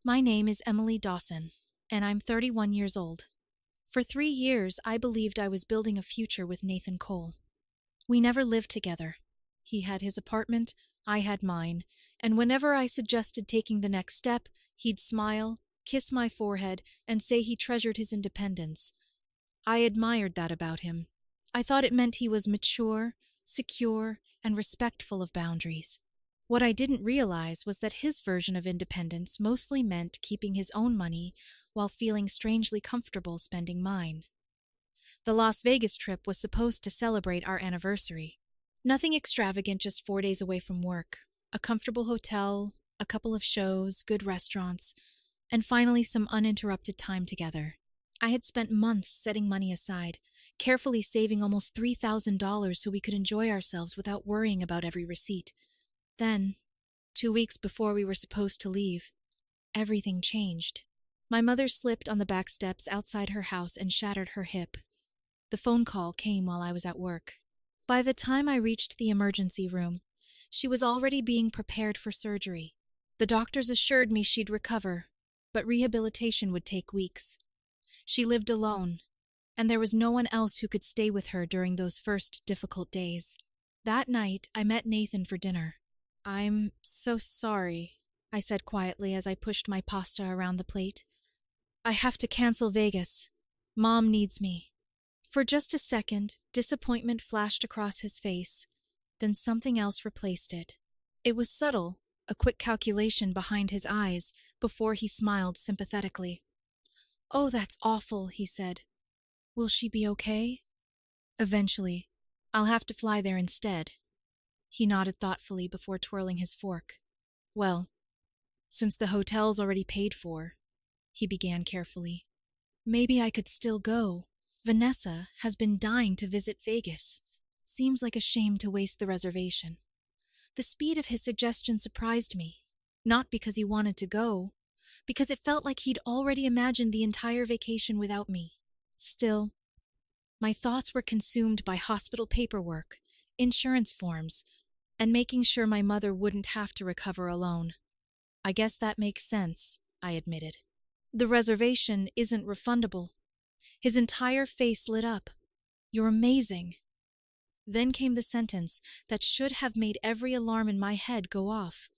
My name is Emily Dawson, and I'm 31 years old. For 3 years, I believed I was building a future with Nathan Cole. We never lived together. He had his apartment, I had mine, and whenever I suggested taking the next step, he'd smile, kiss my forehead, and say he treasured his independence. I admired that about him. I thought it meant he was mature, secure, and respectful of boundaries. What I didn't realize was that his version of independence mostly meant keeping his own money while feeling strangely comfortable spending mine. The Las Vegas trip was supposed to celebrate our anniversary. Nothing extravagant, just 4 days away from work. A comfortable hotel, a couple of shows, good restaurants, and finally some uninterrupted time together. I had spent months setting money aside, carefully saving almost $3,000 so we could enjoy ourselves without worrying about every receipt. Then, 2 weeks before we were supposed to leave, everything changed. My mother slipped on the back steps outside her house and shattered her hip. The phone call came while I was at work. By the time I reached the emergency room, she was already being prepared for surgery. The doctors assured me she'd recover, but rehabilitation would take weeks. She lived alone, and there was no one else who could stay with her during those first difficult days. That night, I met Nathan for dinner. "I'm so sorry," I said quietly as I pushed my pasta around the plate. "I have to cancel Vegas. Mom needs me." For just a second, disappointment flashed across his face, then something else replaced it. It was subtle, a quick calculation behind his eyes, before he smiled sympathetically. "Oh, that's awful," he said. "Will she be okay?" "Eventually. I'll have to fly there instead." He nodded thoughtfully before twirling his fork. "Well, since the hotel's already paid for," he began carefully, "maybe I could still go. Vanessa has been dying to visit Vegas. Seems like a shame to waste the reservation." The speed of his suggestion surprised me, not because he wanted to go, because it felt like he'd already imagined the entire vacation without me. Still, my thoughts were consumed by hospital paperwork, insurance forms, and making sure my mother wouldn't have to recover alone. "I guess that makes sense," I admitted. "The reservation isn't refundable." His entire face lit up. "You're amazing." Then came the sentence that should have made every alarm in my head go off.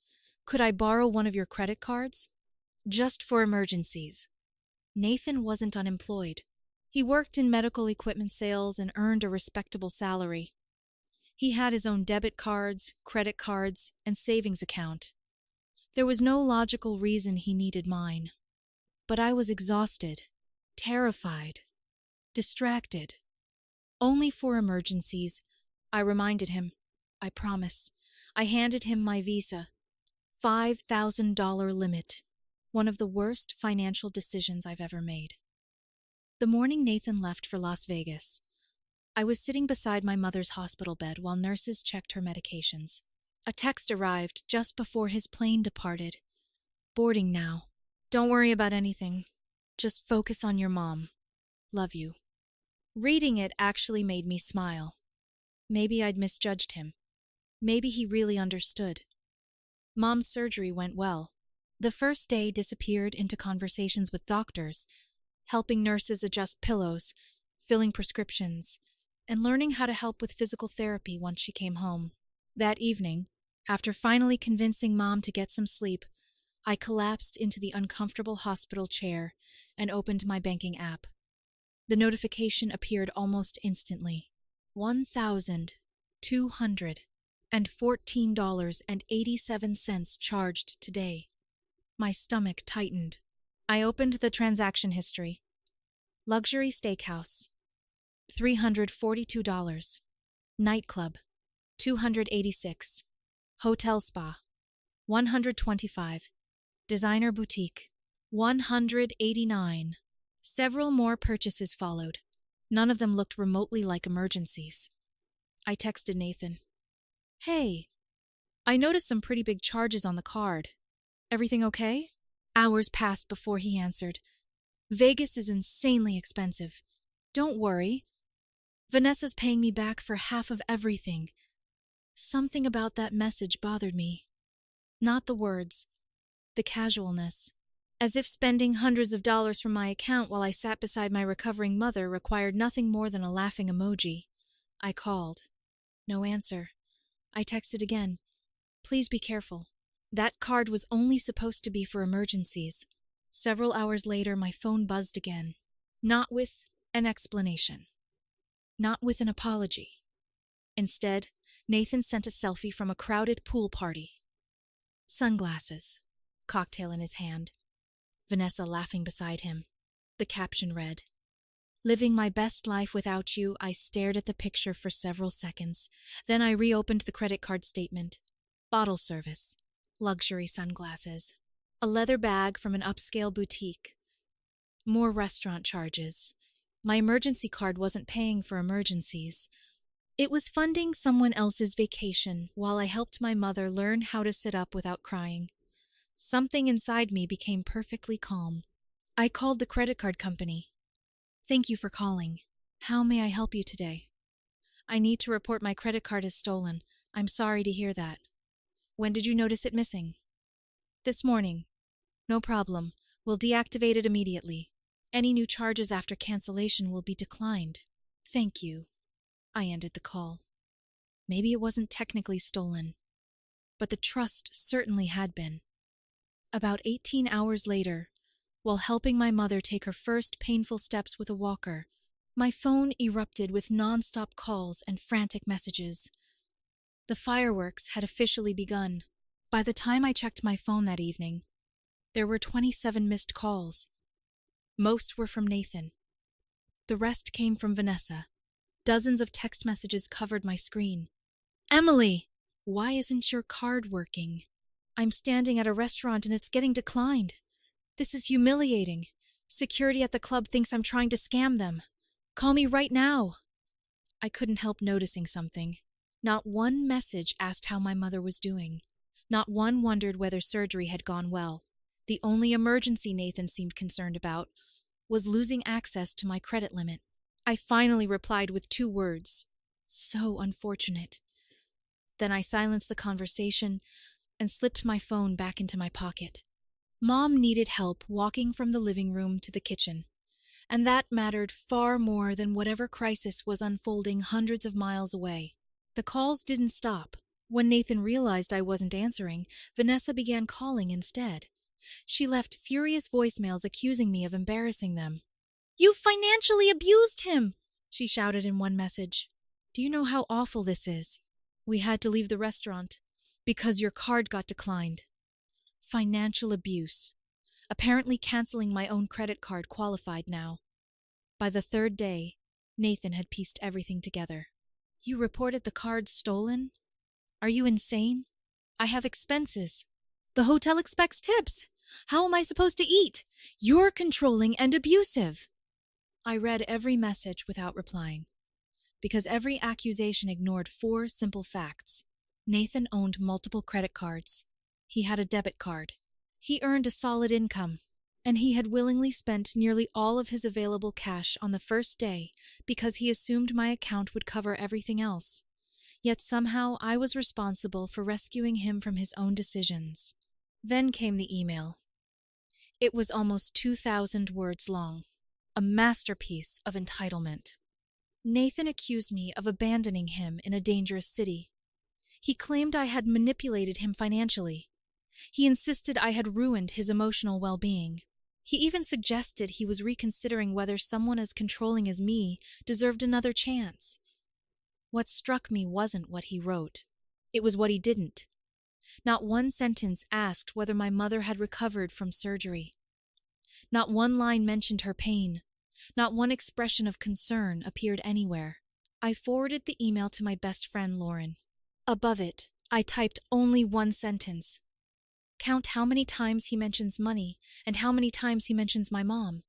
"Could I borrow one of your credit cards?" "Just for emergencies." Nathan wasn't unemployed. He worked in medical equipment sales and earned a respectable salary. He had his own debit cards, credit cards, and savings account. There was no logical reason he needed mine. But I was exhausted, terrified, distracted. "Only for emergencies," I reminded him. "I promise." I handed him my visa. $5,000 limit. One of the worst financial decisions I've ever made. The morning Nathan left for Las Vegas, I was sitting beside my mother's hospital bed while nurses checked her medications. A text arrived just before his plane departed. "Boarding now. Don't worry about anything. Just focus on your mom. Love you." Reading it actually made me smile. Maybe I'd misjudged him. Maybe he really understood. Mom's surgery went well. The first day disappeared into conversations with doctors, helping nurses adjust pillows, filling prescriptions, and learning how to help with physical therapy once she came home. That evening, after finally convincing Mom to get some sleep, I collapsed into the uncomfortable hospital chair and opened my banking app. The notification appeared almost instantly. $1,214.87 charged today. My stomach tightened. I opened the transaction history. Luxury steakhouse, $342. Nightclub, $286. Hotel spa, $125. Designer boutique, $189. Several more purchases followed. None of them looked remotely like emergencies. I texted Nathan. "Hey, I noticed some pretty big charges on the card. Everything okay?" Hours passed before he answered. "Vegas is insanely expensive. Don't worry. Vanessa's paying me back for half of everything." Something about that message bothered me. Not the words, the casualness. As if spending hundreds of dollars from my account while I sat beside my recovering mother required nothing more than a laughing emoji. I called. No answer. I texted again. Please be careful. That card was only supposed to be for emergencies. Several hours later, my phone buzzed again. Not with an explanation. Not with an apology. Instead, Nathan sent a selfie from a crowded pool party. Sunglasses. Cocktail in his hand. Vanessa laughing beside him. The caption read, "Living my best life without you." I stared at the picture for several seconds. Then I reopened the credit card statement. Bottle service. Luxury sunglasses. A leather bag from an upscale boutique. More restaurant charges. My emergency card wasn't paying for emergencies. It was funding someone else's vacation while I helped my mother learn how to sit up without crying. Something inside me became perfectly calm. I called the credit card company. "Thank you for calling. How may I help you today?" "I need to report my credit card is stolen. I'm sorry to hear that." "When did you notice it missing?" "This morning." "No problem. We'll deactivate it immediately. Any new charges after cancellation will be declined. Thank you." I ended the call. Maybe it wasn't technically stolen, but the trust certainly had been. About 18 hours later, while helping my mother take her first painful steps with a walker, my phone erupted with non-stop calls and frantic messages. The fireworks had officially begun. By the time I checked my phone that evening, there were 27 missed calls. Most were from Nathan. The rest came from Vanessa. Dozens of text messages covered my screen. "Emily, why isn't your card working? I'm standing at a restaurant and it's getting declined. This is humiliating. Security at the club thinks I'm trying to scam them. Call me right now." I couldn't help noticing something. Not one message asked how my mother was doing. Not one wondered whether surgery had gone well. The only emergency Nathan seemed concerned about was losing access to my credit limit. I finally replied with 2 words. "So unfortunate." Then I silenced the conversation and slipped my phone back into my pocket. Mom needed help walking from the living room to the kitchen, and that mattered far more than whatever crisis was unfolding hundreds of miles away. The calls didn't stop. When Nathan realized I wasn't answering, Vanessa began calling instead. She left furious voicemails accusing me of embarrassing them. "You financially abused him!" she shouted in one message. "Do you know how awful this is? We had to leave the restaurant because your card got declined." Financial abuse. Apparently canceling my own credit card qualified now. By the 3rd day, Nathan had pieced everything together. "You reported the card stolen? Are you insane? I have expenses. The hotel expects tips. How am I supposed to eat? You're controlling and abusive." I read every message without replying, because every accusation ignored 4 simple facts. Nathan owned multiple credit cards. He had a debit card. He earned a solid income, and he had willingly spent nearly all of his available cash on the first day because he assumed my account would cover everything else. Yet somehow I was responsible for rescuing him from his own decisions. Then came the email. It was almost 2,000 words long. A masterpiece of entitlement. Nathan accused me of abandoning him in a dangerous city. He claimed I had manipulated him financially. He insisted I had ruined his emotional well-being. He even suggested he was reconsidering whether someone as controlling as me deserved another chance. What struck me wasn't what he wrote. It was what he didn't. Not one sentence asked whether my mother had recovered from surgery. Not one line mentioned her pain. Not one expression of concern appeared anywhere. I forwarded the email to my best friend, Lauren. Above it, I typed only one sentence. "Count how many times he mentions money and how many times he mentions my mom."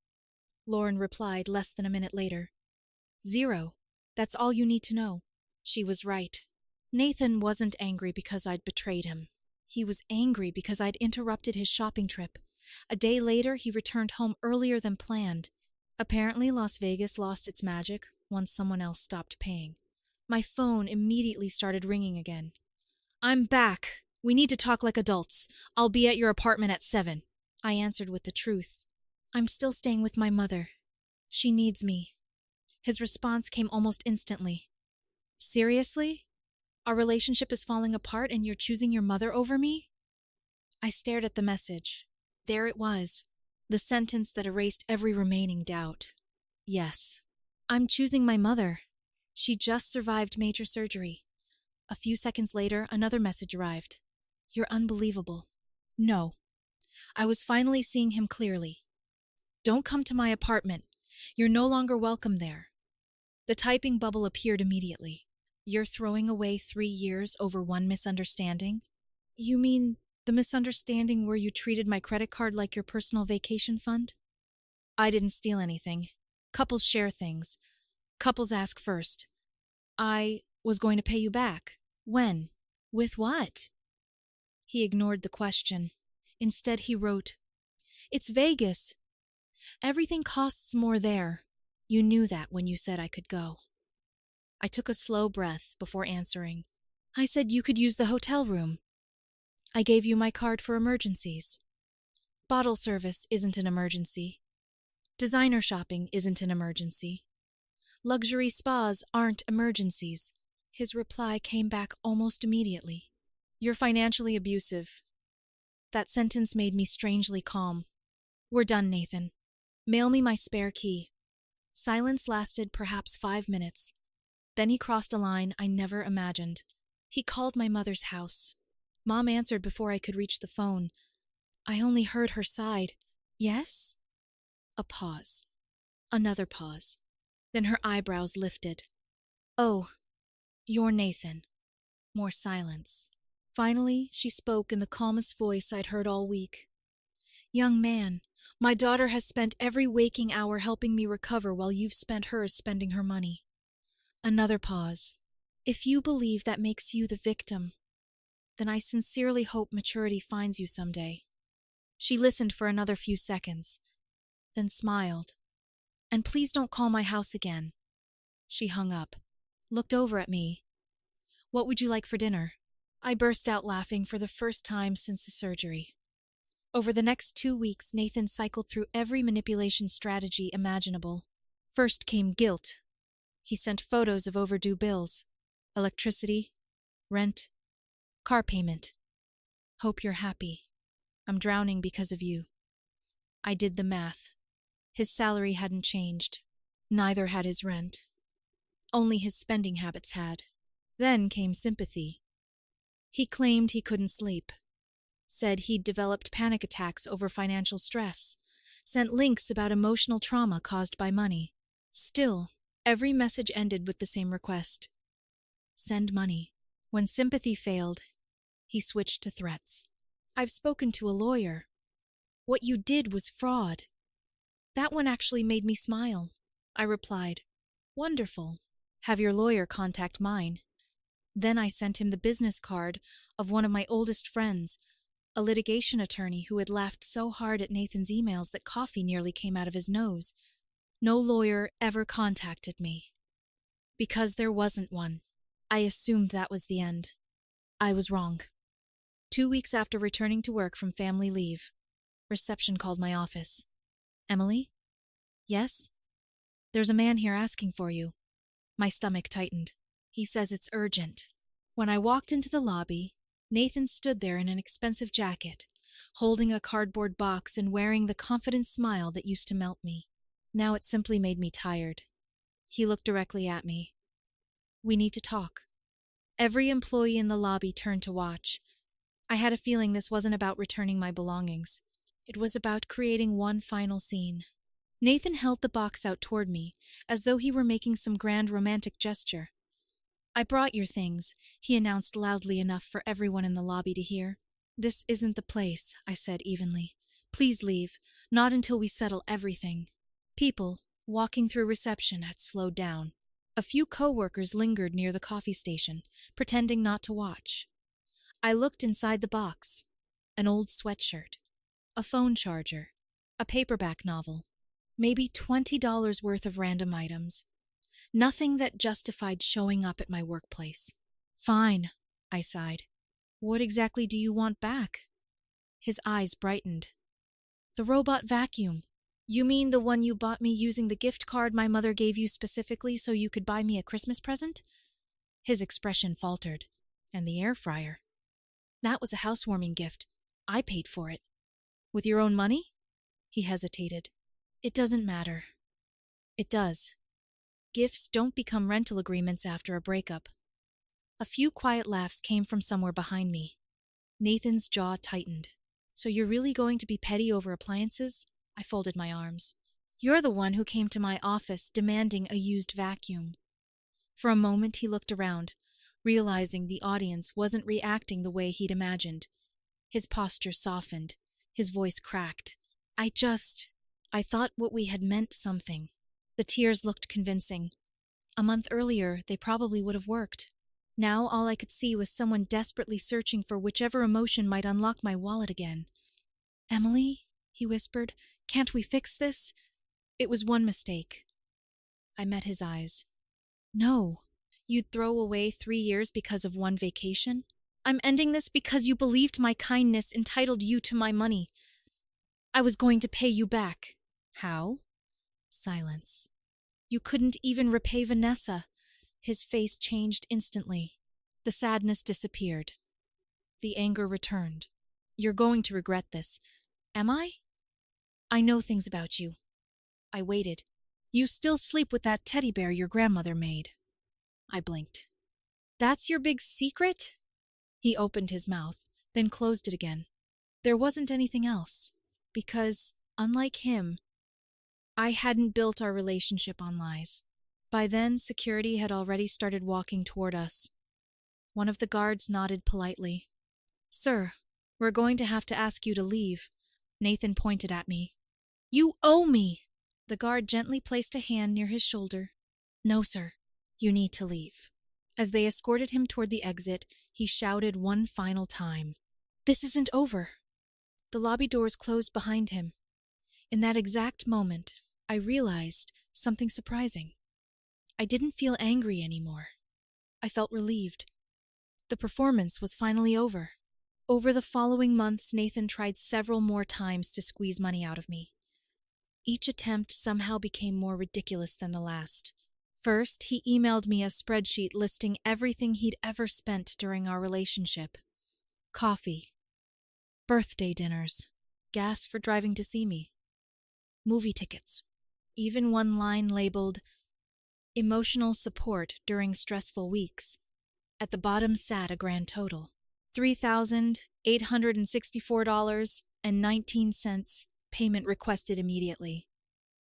Lauren replied less than a minute later. "0. That's all you need to know." She was right. Nathan wasn't angry because I'd betrayed him. He was angry because I'd interrupted his shopping trip. A day later, he returned home earlier than planned. Apparently, Las Vegas lost its magic once someone else stopped paying. My phone immediately started ringing again. "I'm back. We need to talk like adults. I'll be at your apartment at 7. I answered with the truth. I'm still staying with my mother. She needs me. His response came almost instantly. Seriously? Our relationship is falling apart and you're choosing your mother over me? I stared at the message. There it was, the sentence that erased every remaining doubt. Yes, I'm choosing my mother. She just survived major surgery. A few seconds later, another message arrived. You're unbelievable. No. I was finally seeing him clearly. Don't come to my apartment. You're no longer welcome there. The typing bubble appeared immediately. You're throwing away 3 years over one misunderstanding? You mean the misunderstanding where you treated my credit card like your personal vacation fund? I didn't steal anything. Couples share things. Couples ask first. I was going to pay you back. When? With what? He ignored the question. Instead, he wrote, It's Vegas. Everything costs more there. You knew that when you said I could go. I took a slow breath before answering. I said you could use the hotel room. I gave you my card for emergencies. Bottle service isn't an emergency. Designer shopping isn't an emergency. Luxury spas aren't emergencies. His reply came back almost immediately. You're financially abusive. That sentence made me strangely calm. We're done, Nathan. Mail me my spare key. Silence lasted perhaps 5 minutes. Then he crossed a line I never imagined. He called my mother's house. Mom answered before I could reach the phone. I only heard her sigh. Yes? A pause. Another pause. Then her eyebrows lifted. Oh, you're Nathan. More silence. Finally, she spoke in the calmest voice I'd heard all week. Young man, my daughter has spent every waking hour helping me recover while you've spent hers spending her money. Another pause. If you believe that makes you the victim, then I sincerely hope maturity finds you someday. She listened for another few seconds, then smiled. And please don't call my house again. She hung up, looked over at me. What would you like for dinner? I burst out laughing for the first time since the surgery. Over the next 2 weeks, Nathan cycled through every manipulation strategy imaginable. First came guilt. He sent photos of overdue bills, electricity, rent, car payment. Hope you're happy. I'm drowning because of you. I did the math. His salary hadn't changed. Neither had his rent. Only his spending habits had. Then came sympathy. He claimed he couldn't sleep. Said he'd developed panic attacks over financial stress. Sent links about emotional trauma caused by money. Still, every message ended with the same request. Send money. When sympathy failed, he switched to threats. I've spoken to a lawyer. What you did was fraud. That one actually made me smile. I replied, Wonderful. Have your lawyer contact mine. Then I sent him the business card of one of my oldest friends, a litigation attorney who had laughed so hard at Nathan's emails that coffee nearly came out of his nose. No lawyer ever contacted me. Because there wasn't one. I assumed that was the end. I was wrong. 2 weeks after returning to work from family leave, reception called my office. Emily? Yes? There's a man here asking for you. My stomach tightened. He says it's urgent. When I walked into the lobby, Nathan stood there in an expensive jacket, holding a cardboard box and wearing the confident smile that used to melt me. Now it simply made me tired. He looked directly at me. We need to talk. Every employee in the lobby turned to watch. I had a feeling this wasn't about returning my belongings. It was about creating one final scene. Nathan held the box out toward me, as though he were making some grand romantic gesture. I brought your things, he announced loudly enough for everyone in the lobby to hear. This isn't the place, I said evenly. Please leave, not until we settle everything. People, walking through reception, had slowed down. A few co-workers lingered near the coffee station, pretending not to watch. I looked inside the box. An old sweatshirt, a phone charger, a paperback novel, maybe $20 worth of random items. Nothing that justified showing up at my workplace. Fine, I sighed. What exactly do you want back? His eyes brightened. The robot vacuum. You mean the one you bought me using the gift card my mother gave you specifically so you could buy me a Christmas present? His expression faltered. And the air fryer. That was a housewarming gift. I paid for it. With your own money? He hesitated. It doesn't matter. It does. Gifts don't become rental agreements after a breakup. A few quiet laughs came from somewhere behind me. Nathan's jaw tightened. So you're really going to be petty over appliances? I folded my arms. You're the one who came to my office demanding a used vacuum. For a moment he looked around, realizing the audience wasn't reacting the way he'd imagined. His posture softened, his voice cracked. I thought what we had meant something. The tears looked convincing. A month earlier, they probably would have worked. Now all I could see was someone desperately searching for whichever emotion might unlock my wallet again. Emily, he whispered, can't we fix this? It was one mistake. I met his eyes. No, you'd throw away 3 years because of one vacation? I'm ending this because you believed my kindness entitled you to my money. I was going to pay you back. How? Silence. You couldn't even repay Vanessa. His face changed instantly. The sadness disappeared. The anger returned. You're going to regret this. Am I? I know things about you. I waited. You still sleep with that teddy bear your grandmother made. I blinked. That's your big secret? He opened his mouth, then closed it again. There wasn't anything else. Because, unlike him, I hadn't built our relationship on lies. By then, security had already started walking toward us. One of the guards nodded politely. Sir, we're going to have to ask you to leave. Nathan pointed at me. You owe me! The guard gently placed a hand near his shoulder. No, sir. You need to leave. As they escorted him toward the exit, he shouted one final time. This isn't over. The lobby doors closed behind him. In that exact moment, I realized something surprising. I didn't feel angry anymore. I felt relieved. The performance was finally over. Over the following months, Nathan tried several more times to squeeze money out of me. Each attempt somehow became more ridiculous than the last. First, he emailed me a spreadsheet listing everything he'd ever spent during our relationship. Coffee, birthday dinners, gas for driving to see me, movie tickets, even one line labeled, emotional support during stressful weeks. At the bottom sat a grand total, $3,864.19, payment requested immediately.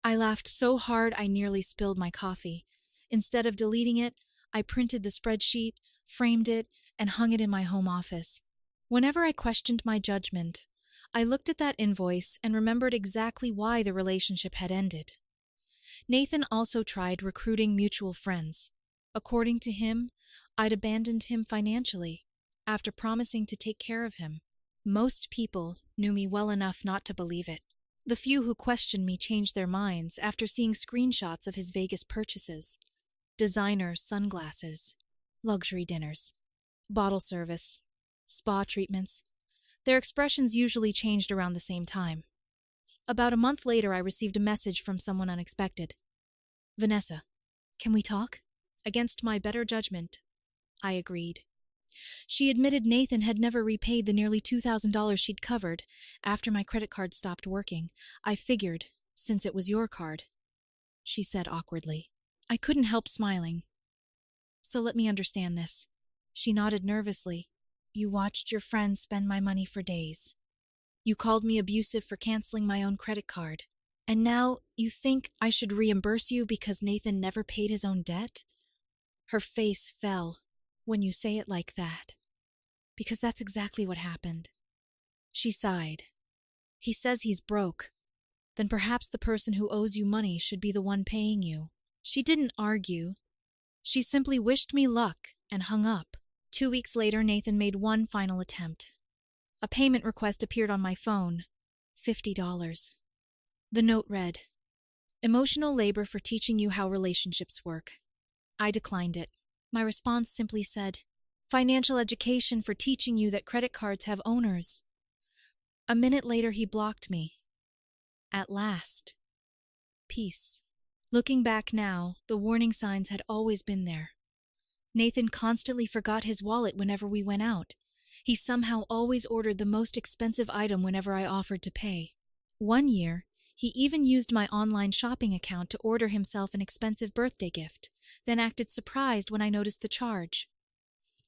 I laughed so hard I nearly spilled my coffee. Instead of deleting it, I printed the spreadsheet, framed it, and hung it in my home office. Whenever I questioned my judgment, I looked at that invoice and remembered exactly why the relationship had ended. Nathan also tried recruiting mutual friends. According to him, I'd abandoned him financially, after promising to take care of him. Most people knew me well enough not to believe it. The few who questioned me changed their minds after seeing screenshots of his Vegas purchases. Designer sunglasses, luxury dinners, bottle service, spa treatments. Their expressions usually changed around the same time. About a month later, I received a message from someone unexpected. Vanessa, can we talk? Against my better judgment, I agreed. She admitted Nathan had never repaid the nearly $2,000 she'd covered after my credit card stopped working. I figured, since it was your card, she said awkwardly. I couldn't help smiling. So let me understand this. She nodded nervously. You watched your friend spend my money for days. You called me abusive for canceling my own credit card. And now you think I should reimburse you because Nathan never paid his own debt? Her face fell. When you say it like that. Because that's exactly what happened. She sighed. He says he's broke. Then perhaps the person who owes you money should be the one paying you. She didn't argue. She simply wished me luck and hung up. 2 weeks later, Nathan made one final attempt. A payment request appeared on my phone. $50. The note read, "Emotional labor for teaching you how relationships work." I declined it. My response simply said, "Financial education for teaching you that credit cards have owners." A minute later, he blocked me. At last. Peace. Looking back now, the warning signs had always been there. Nathan constantly forgot his wallet whenever we went out. He somehow always ordered the most expensive item whenever I offered to pay. One year, he even used my online shopping account to order himself an expensive birthday gift, then acted surprised when I noticed the charge.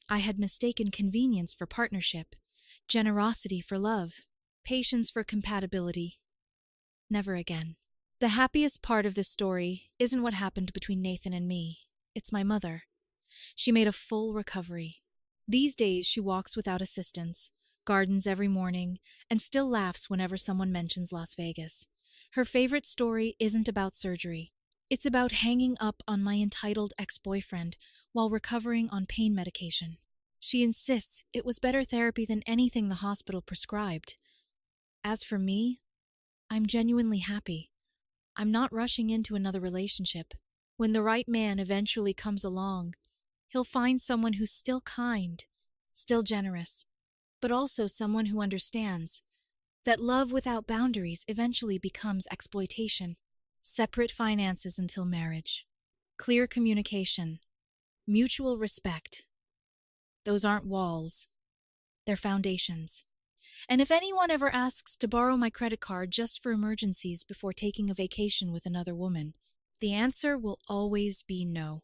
I had mistaken convenience for partnership, generosity for love, patience for compatibility. Never again. The happiest part of this story isn't what happened between Nathan and me. It's my mother. She made a full recovery. These days she walks without assistance, gardens every morning, and still laughs whenever someone mentions Las Vegas. Her favorite story isn't about surgery. It's about hanging up on my entitled ex-boyfriend while recovering on pain medication. She insists it was better therapy than anything the hospital prescribed. As for me, I'm genuinely happy. I'm not rushing into another relationship. When the right man eventually comes along, he'll find someone who's still kind, still generous, but also someone who understands that love without boundaries eventually becomes exploitation. Separate finances until marriage. Clear communication. Mutual respect. Those aren't walls. They're foundations. And if anyone ever asks to borrow my credit card just for emergencies before taking a vacation with another woman, the answer will always be no.